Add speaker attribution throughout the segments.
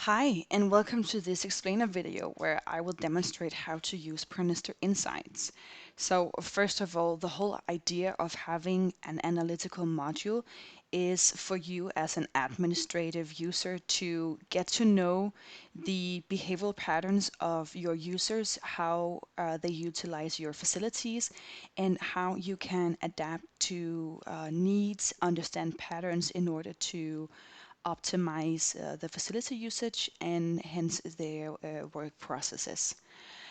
Speaker 1: Hi, and welcome to this explainer video where I will demonstrate how to use Pronestor Insights. So first of all, the whole idea of having an analytical module is for you as an administrative user to get to know the behavioral patterns of your users, how they utilize your facilities, and how you can adapt to needs, understand patterns in order to optimize the facility usage and hence their work processes.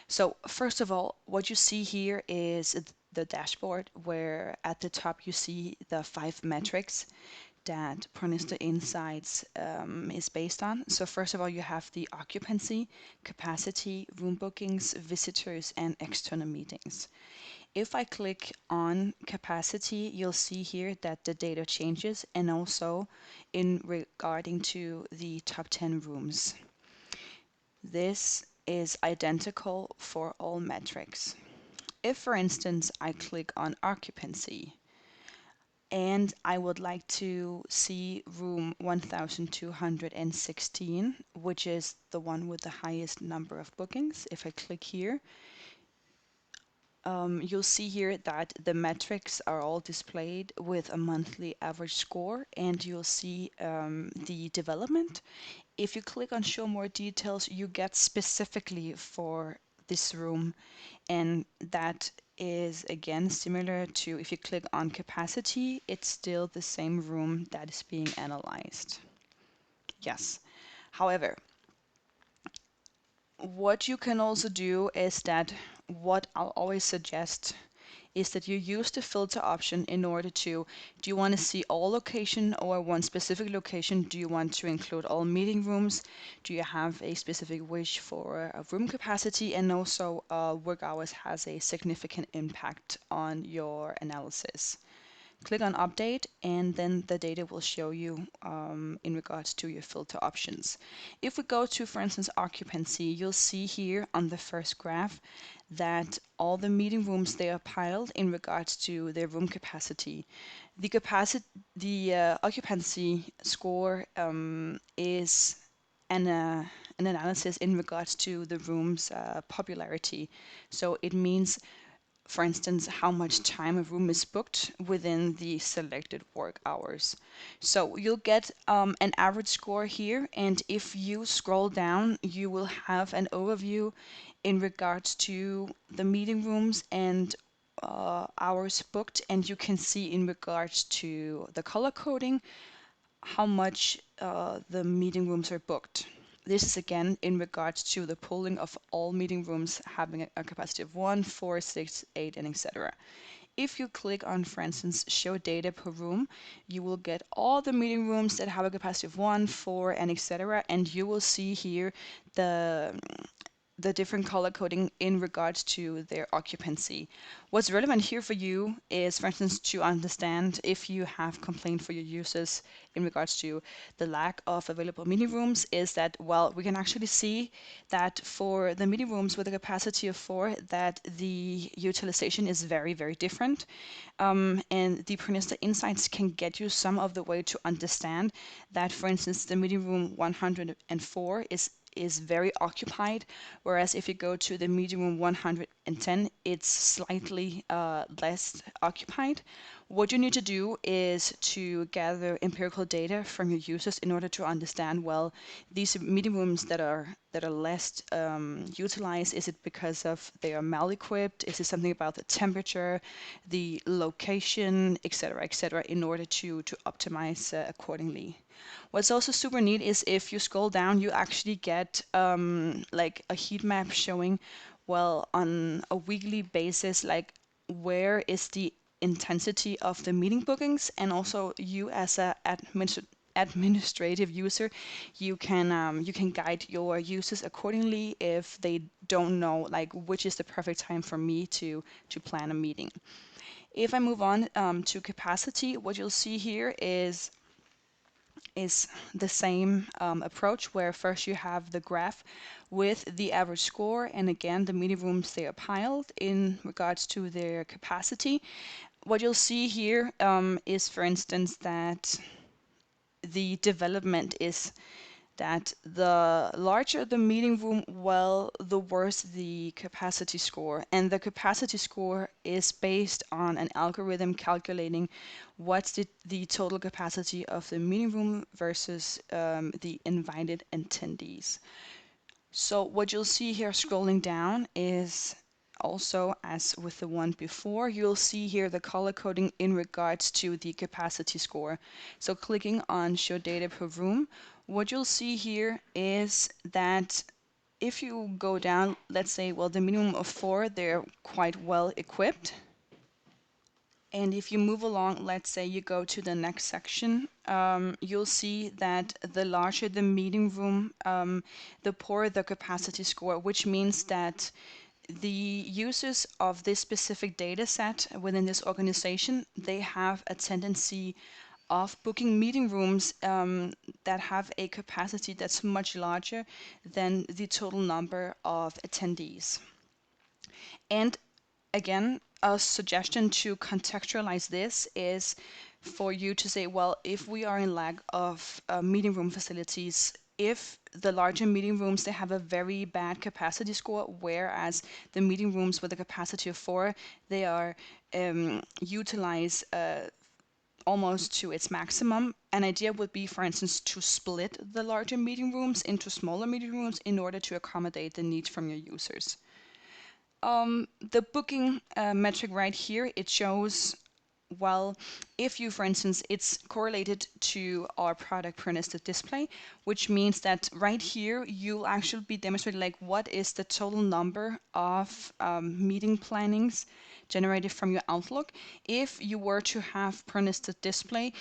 Speaker 1: So first of all, what you see here is the dashboard where at the top you see the 5 metrics that Pronestor Insights is based on. So first of all, you have the occupancy, capacity, room bookings, visitors, and external meetings. If I click on capacity, you'll see here that the data changes and also in regarding to the top 10 rooms. This is identical for all metrics. If, for instance, I click on occupancy and I would like to see room 1216, which is the one with the highest number of bookings, if I click here, you'll see here that the metrics are all displayed with a monthly average score, and you'll see the development. If you click on show more details, you get specifically for this room, and that is again similar to if you click on capacity, it's still the same room that is being analyzed. Yes. However, what you can also do is that what I'll always suggest is that you use the filter option in order to, do you want to see all location or one specific location? Do you want to include all meeting rooms? Do you have a specific wish for a room capacity? And also work hours has a significant impact on your analysis. Click on update and then the data will show you in regards to your filter options. If we go to, for instance, occupancy, you'll see here on the first graph that all the meeting rooms, they are piled in regards to their room capacity. The occupancy score is an analysis in regards to the room's popularity. So it means, for instance, how much time a room is booked within the selected work hours. So you'll get an average score here, and if you scroll down, you will have an overview in regards to the meeting rooms and hours booked, and you can see in regards to the color coding how much the meeting rooms are booked. This is again in regards to the pooling of all meeting rooms having a capacity of 1, 4, 6, 8, and etc. If you click on, for instance, show data per room, you will get all the meeting rooms that have a capacity of 1, 4, and etc. And you will see here the different color coding in regards to their occupancy. What's relevant here for you is, for instance, to understand if you have complained for your users in regards to the lack of available meeting rooms, is that, well, we can actually see that for the meeting rooms with a capacity of 4, that the utilization is very, very different. And the Pronestor Insights can get you some of the way to understand that, for instance, the meeting room 104 is very occupied, whereas if you go to the meeting room 110, it's slightly less occupied. What you need to do is to gather empirical data from your users in order to understand, well, these meeting rooms that are less utilized, is it because of they are mal-equipped? Is it something about the temperature, the location, etc., in order to optimize accordingly? What's also super neat is if you scroll down, you actually get like a heat map showing, well, on a weekly basis, like where is the intensity of the meeting bookings, and also you as a administrative user, you can guide your users accordingly if they don't know like which is the perfect time for me to plan a meeting. If I move on to capacity, what you'll see here is the same approach, where first you have the graph with the average score, and again the meeting rooms, they are piled in regards to their capacity. What you'll see here is, for instance, that the development is that the larger the meeting room, well, the worse the capacity score. And the capacity score is based on an algorithm calculating what's the total capacity of the meeting room versus the invited attendees. So what you'll see here scrolling down is also, as with the one before, you'll see here the color coding in regards to the capacity score. So clicking on show data per room, what you'll see here is that if you go down, let's say, well, the minimum of 4, they're quite well equipped. And if you move along, let's say you go to the next section, you'll see that the larger the meeting room, the poorer the capacity score, which means that the users of this specific data set within this organization, they have a tendency of booking meeting rooms that have a capacity that's much larger than the total number of attendees. And again, a suggestion to contextualize this is for you to say, well, if we are in lack of meeting room facilities, if the larger meeting rooms, they have a very bad capacity score, whereas the meeting rooms with a capacity of 4, they are utilized almost to its maximum. An idea would be, for instance, to split the larger meeting rooms into smaller meeting rooms in order to accommodate the needs from your users. The booking metric right here, it shows, well, if you, for instance, it's correlated to our product Pronestor display, which means that right here you'll actually be demonstrating like what is the total number of meeting plannings generated from your Outlook. If you were to have Pronestor display,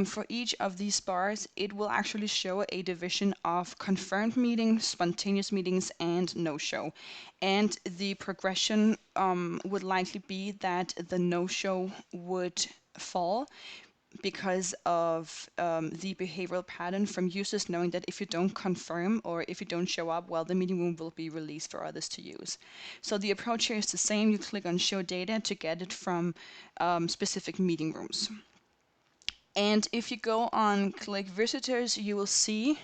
Speaker 1: for each of these bars, it will actually show a division of confirmed meetings, spontaneous meetings, and no-show. And the progression would likely be that the no-show would fall because of the behavioral pattern from users knowing that if you don't confirm or if you don't show up, well, the meeting room will be released for others to use. So the approach here is the same. You click on show data to get it from specific meeting rooms. And if you go on click visitors, you will see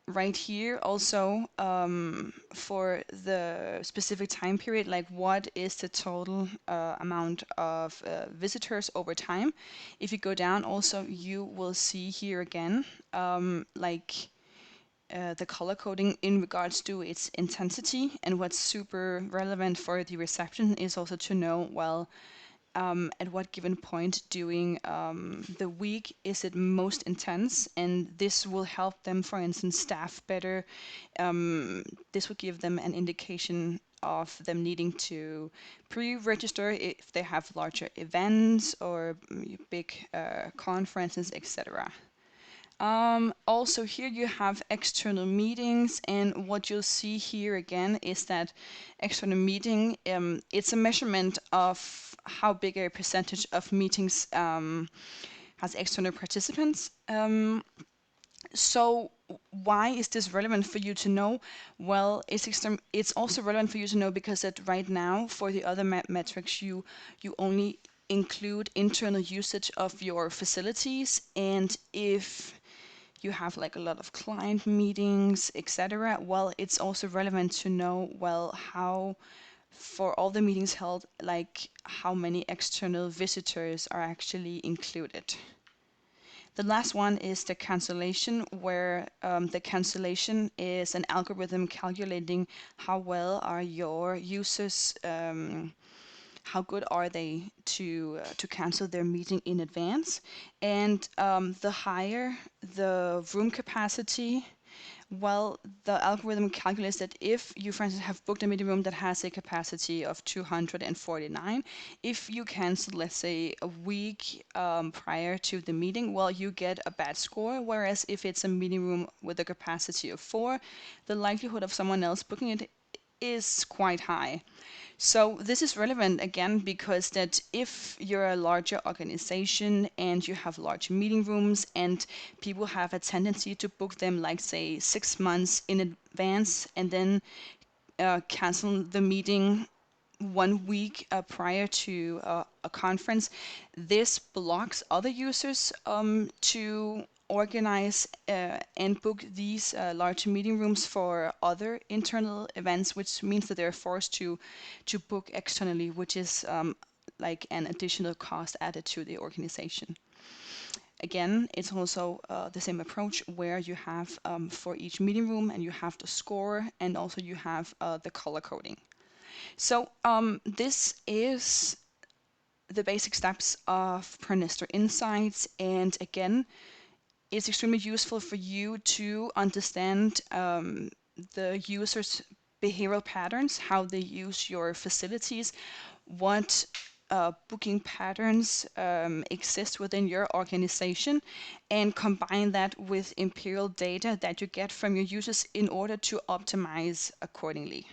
Speaker 1: right here also for the specific time period, like what is the total amount of visitors over time. If you go down also, you will see here again like the color coding in regards to its intensity. And what's super relevant for the reception is also to know, well, at what given point during the week is it most intense, and this will help them, for instance, staff better. This will give them an indication of them needing to pre-register if they have larger events or big conferences, etc. Also here you have external meetings, and what you'll see here again is that external meeting, it's a measurement of how big a percentage of meetings has external participants. So why is this relevant for you to know? Well, it's also relevant for you to know because that right now for the other metrics you only include internal usage of your facilities, and if you have like a lot of client meetings, etc. Well, it's also relevant to know, well, how for all the meetings held, like how many external visitors are actually included. The last one is the cancellation, where the cancellation is an algorithm calculating how well are your users, how good are they to cancel their meeting in advance. And the higher the room capacity, well, the algorithm calculates that if you, for instance, have booked a meeting room that has a capacity of 249, if you cancel, let's say, a week prior to the meeting, well, you get a bad score. Whereas if it's a meeting room with a capacity of 4, the likelihood of someone else booking it is quite high. So this is relevant again because that if you're a larger organization and you have large meeting rooms and people have a tendency to book them like say 6 months in advance and then cancel the meeting 1 week prior to a conference, this blocks other users to organize and book these large meeting rooms for other internal events, which means that they're forced to book externally, which is like an additional cost added to the organization. Again, it's also the same approach where you have for each meeting room, and you have the score, and also you have the color coding. So this is the basic steps of Pronestor Insights, and again, it's extremely useful for you to understand the user's behavioral patterns, how they use your facilities, what booking patterns exist within your organization, and combine that with imperial data that you get from your users in order to optimize accordingly.